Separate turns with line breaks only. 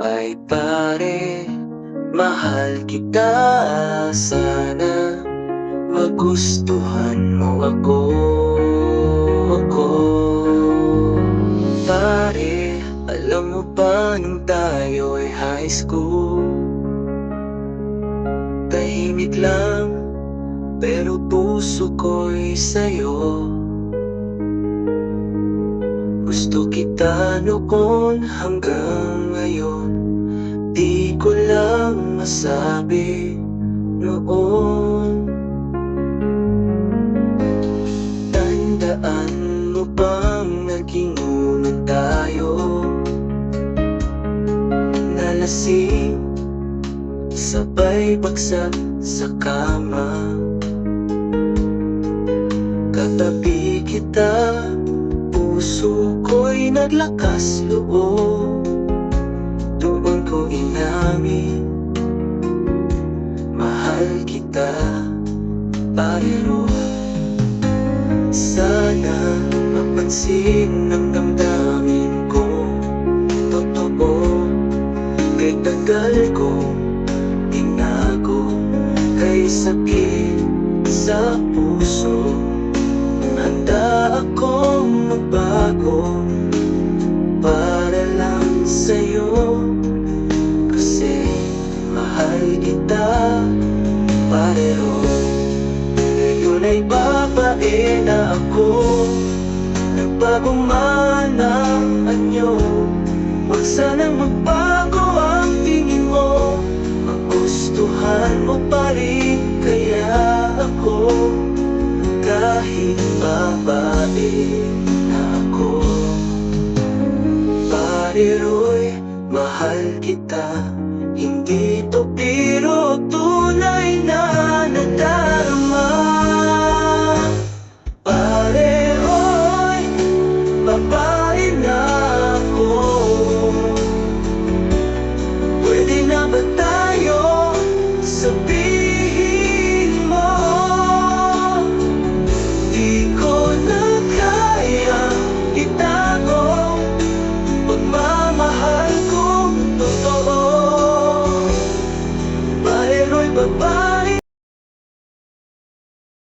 Ay pare, mahal kita. Sana magustuhan mo ako. Pare, alam mo ba nung tayo ay high school, tahimik lang pero puso ko'y sa'yo. Gusto kita noon hanggang ngayon, di ko lang masabi noon. Tandaan mo bang naging unang tayo, nalasing, sabay bagsak sa kama. Katabi kita, puso ko'y naglakas loob. Doon ko inamin, mahal kita, pero sana mapansin ang damdamin ko. Totoo, kay tagal ko tinago, kay sakit sa puso. Handa akong magbago para lang sa'yo, kasi mahal kita, pareho. Ngayon ay babae na ako, nagbagong man ang anyo. Huwag sanang magbago ang tingin mo, magustuhan mo pa rin kaya ako. Kahit babae na ako, pare Roy, mahal kita.